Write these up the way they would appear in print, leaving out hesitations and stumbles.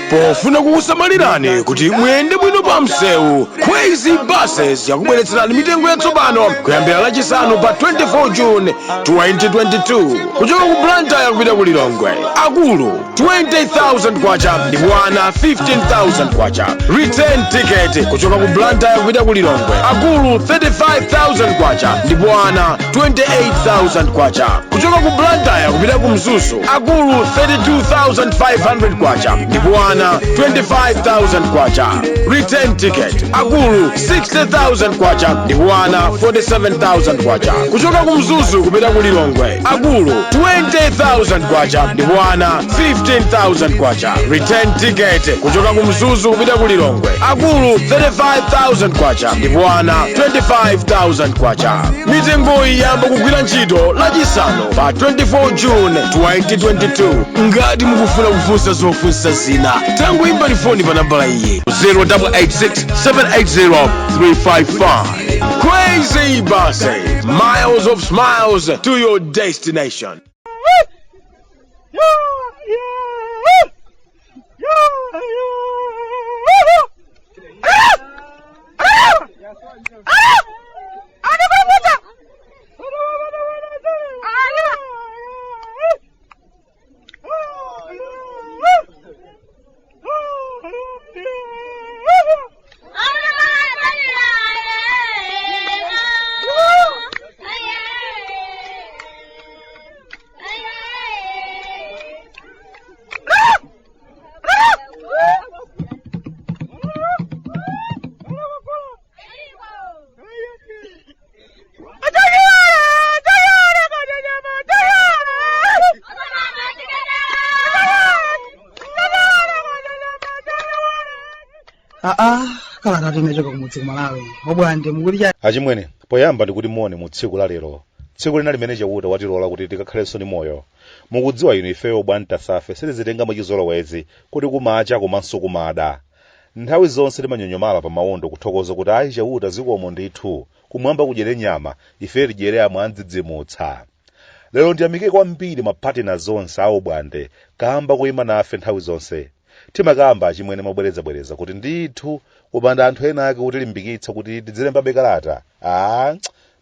pofuna kukusamalirani kuti muyende bwino pa msewu. Khwezy buses yakubweretserani mitengo yatsopano kuyambira lachisanu pa 24 June 2022 kuchoka ku Blantyre kupita ku Lilongwe. Akulu 20,000 kwacha ndipo ana 15,000 kwacha. Return ticket kuchoka ku Blantyre kupita ku Lilongwe. Akulu 35,000 kwacha ndipo ana 28,000 kwacha. Kuchoka ku Blantyre kupita ku Mzuzu. Akulu 32,500 kwacha ndipo ana 25,000 kwacha. Return ticket. Akulu 60,000 kwacha ndipo ana 47,000 kwacha. Kuchoka ku Mzuzu kupita ku Lilongwe. Akulu 20,000 kwacha ndipo ana 15,000 kwacha. Return ticket. Kuchoka ku Mzuzu kupita ku Lilongwe. Akulu 35,000 kwacha ndipo ana 25,000 kwacha. Mitengo iyamba kugwira ntchito lachisanu pa 24 June 2022. Ngati mukufuna kufunsa zofunsa zina tangoimbani foni pa nambala iyi 0886 780 355. Khwezy buses, miles of smiles to your destination. Kalata tumechoka kumudzi Malawi. Obwande mukulija. Achimwene, poyamba ndikuti mone mu tsiku la lero. Tsiku lina limene chauta watilola kuti tikakhalenso ni moyo. Mukudziwa inu ifeyo Bwantasafe silizitenga mwachizolowezi kuti kumacha komanso kumada. Nthawi zonse timanyonyomala pa mawondo kuthokoza kuti ayi chauta zikomo ndithu kumwamba kudyere nyama ife tidyere amwandzidzimutsa. Lero ndiyamike kwambiri mapatina zonse awo Bwande kamba kuyima nafe nthawi zonse. Timakamba achimwene mabwereza kuti ndithu kupanda anthu ena ake kuti limbikitsa kuti tidzilembabe kalata.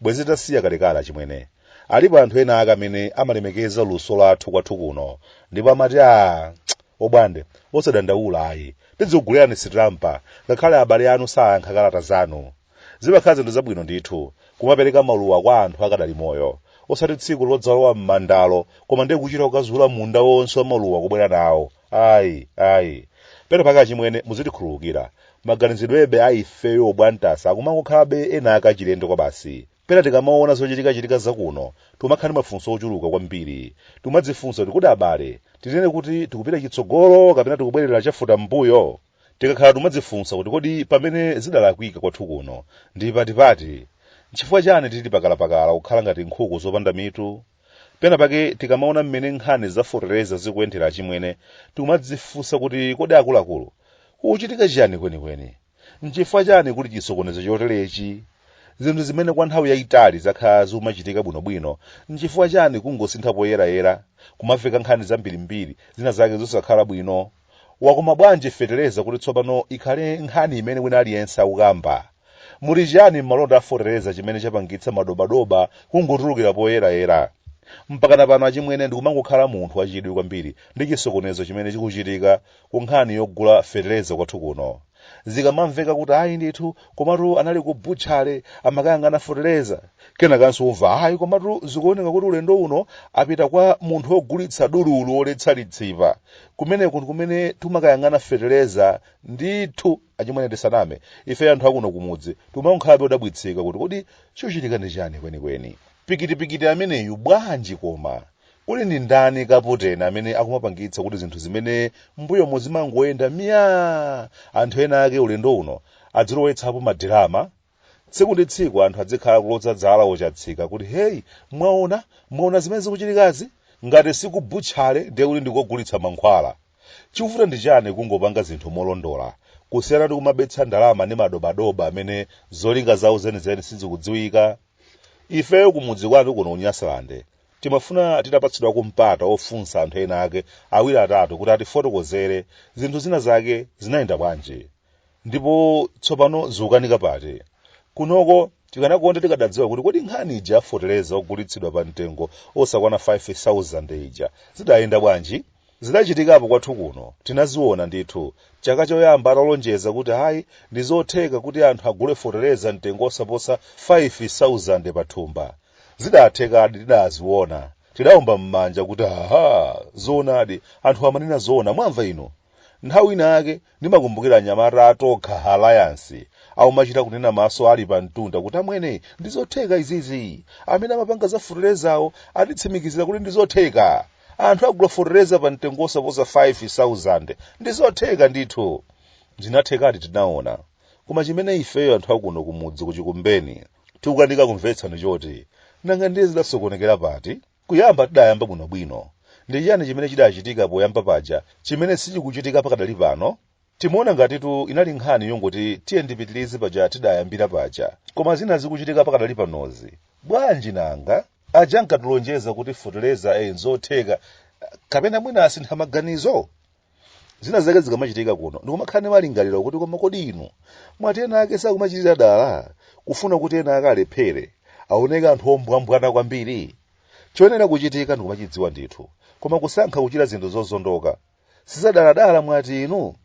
Bwezi tasiya kalekala achimwene. Alipo anthu ena ake amene amalemekeza luso lathu kwathu kuno. Ndipo amati Obwande osadandaula ayi. Tidzigulirani sitrampa ngakhale abale anu sayankha kalata zanu. Zimakhala zinthu zabwino ndithu kumapereka maluwa kwa anthu akadali moyo. Osati tsiku lodzalowa m'mandalo koma ndiye kuchita kukazula munda wonse wa maluwa kubwera nawo. Ayi. Pera paka achimwene muzitikhululukira. Maganizidwebe aifeyo Bwantasa akumangokhalabe ena akachilendo kwa basi. Pera tikamaona zochitika zakuno tumakhala mafunso ochuluka kwambiri. Tumadzifunsa kuti kodi abale tinene kuti tikupita chitsogolo kapena tikubwerera chafuta mbuyo. Tikakhala tumadzifunsa kuti kodi pamene zidalakwika kwathu kuno ndi patipati. Chifukwa chani tili pakalapakala kukhala ngati nkhuku zopanda mitu. Pena pake tikamaona mmene nkhani zafotereza zikuyendera achimwene tumadzifunsa kuti kodi akuluakulu kuchitika chani kwenikweni. Nchifukwa chani kuti chisokonezo choterechi. Zinthu zimene kwa nthawi yayitali zakhala zimachitika bwinobwino nchifukwa chani kungosintha poyerayera kumafika nkhani zambirimbiri zina zake zosakhala bwino. Wakoma bwanji fetereza kuti tsopano ikhale nkhani imene wina aliyense akukamba. Muli chani mmalonda afotereza chimene chapangitsa madobadoba kungotulukira poyerayera. Mpakana pano achimwene ndikumangokhala munthu wachidwi kwambiri ndi chisokonezo chimene chikuchitika ku nkhani yogula fetereza kwathu kuno. Zikamamveka kuti ayi ndithu komatu anali ku butchale amakayangana fetereza. Kenakanso umva ayi komatu zikuoneka kuti ulendo uno apita kwa munthu wogulitsa dululu oletsa litsipa. Kumene tumakayangana fetereza ndithu achimwene tisaname. Ife anthu akuno kumudzi tumankhabe odabwitsika kuti kodi chochitika ndi chani kwenikweni. Pikitipikiti ameneyu bwanji koma. Kuli ndi ndani kaputena amene akumapangitsa kuti zinthu zimene mbuyo muzimangoyenda miya. Anthu ena ake ulendo uno adzilowetsapo madirama. Tsiku ndi tsiku anthu adzikhala kulodza dzala ochatsika kuti hey mwaona zimene zikuchitikazi ngati siku butchale ndiye kuti ndikogulitsa mankhwala. Chikufuta ndi chani kungopanga zinthu molondola kusiyana ndi kumabetsa ndalama ndi madobadoba amene zolinga zawo zenizeni sizikudziwika. Ifeyo kumudzi kwanu kuno Unyasalande timafuna titapatsidwa kumpata ofunsa anthu ena ake awiri atatu kuti atifotokozere zinthu zina zake zinayenda bwanji ndipo tsopano zikukanika pati kunoko tikanakonda tikadadziwa kuti kodi nkhani ija yafotereza ogulitsidwa pa mtengo osakwana 5,000 ija zidayenda bwanji. Zidachitikapo kwathu kuno tinaziona ndithu chaka choyamba atalonjeza kuti hayi ndizotheka kuti anthu agule fotereza mtengo osaposa 5,000 pathumba. Zidathekadi tidaziona tidawomba m'manja kuti aha zoonadi anthu amanena zoona mwamva ino. Nthawi inake ndimakumbukira Onyamata atokha alliance aumachita kunena maso ali pa mtunda kuti amwene ndizotheka izizi amene amapanga za foterezawo atitsimikizira kuti ndizotheka anthu agula fotereza pa mtengo osaposa 5,000 ndizotheka ndithu. Zinathekadi tinaona koma chimene ifeyo anthu akuno kumudzi kuchikumbeni tikukanika kumvetsa ndichoti nanga ndiye zidasokonekera pati. Kuyamba tidayamba bwinobwino ndi chiyani chimene chidachitika poyamba paja chimene sichikuchitika pakadali pano. Timuona ngatitu inali nkhani yongoti tiye ndipitilize paja tidayambira paja koma zina zikuchitika pakadali panozi bwanji nanga aja nkatulonjeza kuti fotereza nzotheka kapena mwina asintha maganizo. Zina zake zikamachitika kuno ndikumakhala malingaliro kuti koma kodi inu mwati ena ake sakumachitira dala kufuna kuti ena ake alephere aoneka anthu ombwambwana kwambiri. Choyenera kuchitika ndikumachidziwa ndithu koma kusankha kuchita zinthu zozondoka sizadaladala mwati inu.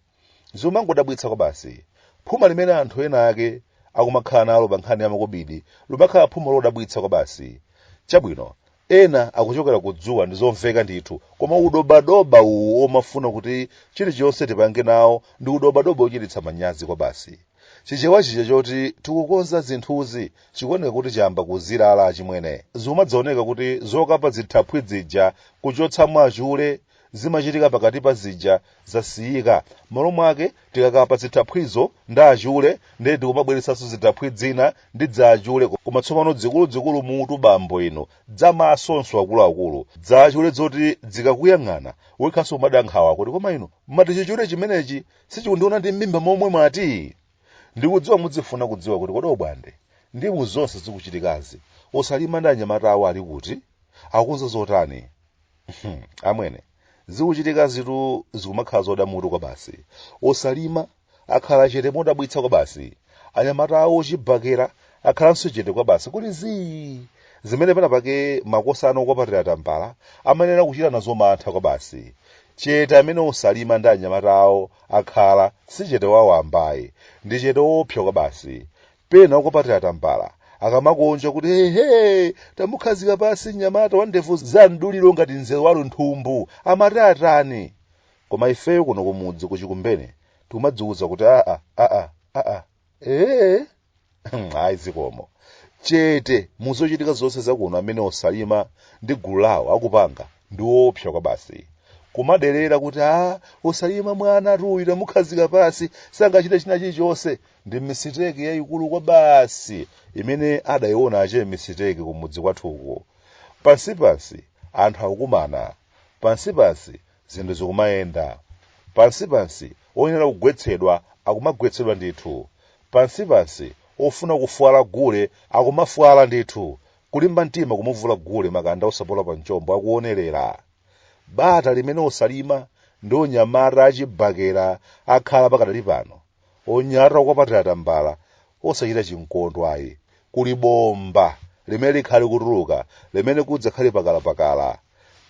Zimangodabwitsa kwa basi phuma limene anthu ena ake akumakhala nalo pa nkhani ya makobidi lumakhala phuma lodabwitsa kwa basi. Chabwino ena akuchokera kudzuwa ndizomveka ndithu koma udobadoba uwu omafuna kuti chilichonse tipange nawo ndi udobadoba uchititsa manyazi kwa basi. Chichewa chija choti tikukonza zinthuzi chikuoneka kuti chamba kuzilala achimwene. Zimadzaoneka kuti zokapa zithaphwi zija kuchotsa mwachule zimachitika pakati pa zija zasiyika malo mwake tikakapa zithaphwizo nda achule ndi tikumabweresanso zithaphwi zina ndi dza achule koma tsopano zikuluzikulu mutu bambo ino dzamasonso akuluakulu dza achule zoti zikakuyang'ana wekhanso umadankhawa kuti koma ino mati chichule chimenechi sichikundiona ndi m'mimba momwe mwati. Ndikudziwa mudzifuna kudziwa kuti kodi Bwande ndimu zonse zikuchitikazi Osalima ndi Onyamata awo ali kuti akuza zotani. Amwene zikuchitika zitu zikumakhala zodamutu kwa basi. Osalima akhala chete modabwitsa kwa basi. Onyamata awo achibakera akhalanso chete kwa basi kuti zimene panapake Makosana okupatira tambara amanena kuchita nazo mantha kwa basi. Chete amene Osalima ndi Onyamata awo akhala si chete wawambayi ndi chete wopsa kwa basi. Pena okupatira tambara akamakonja kuti hehe tamukhazika pasi Onyamata wa ndevu za mduliro ngati nzeru walo nthumbu amati atani. Koma ifeyo kuno kumudzi kuchikumbene timadziwuza kuti ayi zikomo chete muzochitika zonse zakuno amene Osalima ndi gulu lawo akupanga ndi wopsa kwa basi. Kumaderera kuti Osalima mwana atuwira mukhazika pasi sangachite china chilichonse ndi misiteki yayikulu kwa basi imene adayiona ache misiteki kumudzi kwathuko. Pansi anthu akukumana, pansi zinthu zikumayenda, pansi oyenera kugwetsedwa akumagwetsedwa ndithu, pansi ofuna kufuala gule akumafuala ndithu, kulimba mtima kumuvula gule makanda osapola pa mchombo akuonerera. Bata limene Osalima ndi Onyamata achibakera akhala pakadali pano. Onyamata okupatira tambara osachita chinkondo ayi. Kuli bomba limene likhale likutuluka limene kudzakhale pakalapakala.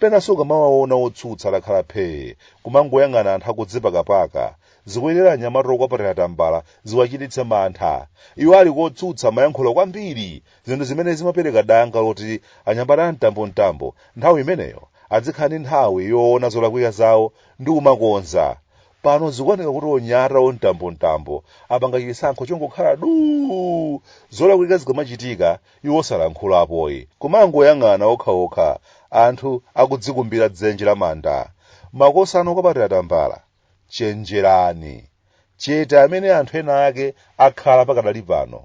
Penanso ukamawaona otsutsa lakhala phee kumangoyang'ana anthu akudzipakapaka zikuyenera Onyamata okupatira tambara ziwachititse mantha. Iwo ali kotsutsa mayankhulo kwambiri zinthu zimene zimapereka danga loti Onyamata mtambo nthawi imeneyo adzikhala nthawi yoona zolakwika zawo ndi kumakonza. Pano zikuoneka kuti Onyamata omtambo apanga chisankho chongokhala zolakwika zikamachitika iwo osalankhulapoyi kumangoyang'ana okhaokha anthu akudzikumbira dzenje la manda. Makosana okupatira tambara chenjelani. Chete amene anthu ena ake akhala pakadali pano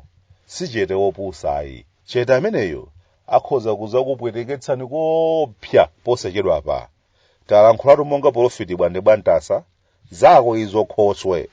si chete wopusayi. Chete ameneyo akhoza kuzakupweteketsani kopya posachedwa pa. Ndalakhulatu monga Mpurofoti Bwande Bwantasa Zako izo Khoswe.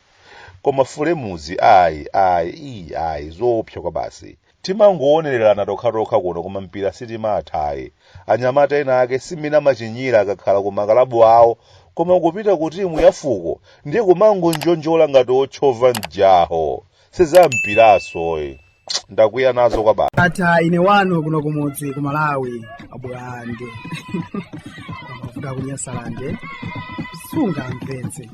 Koma fulemuzi ayi zopsa kwa basi. timangowonererana tokhatokha kuno koma mpira sitimathayi. Anyamata ena ake simina machinyira akakhala ku makalabu awo koma kupita ku timu ya fuko ndiye kumangonjonjola ngati otchova mjaho sezampirasoyi. Ndakwiya nazo kwa baba. ata ine wano kuno kumudzi ku Malawi abwande kunyasa lande sunga mvenze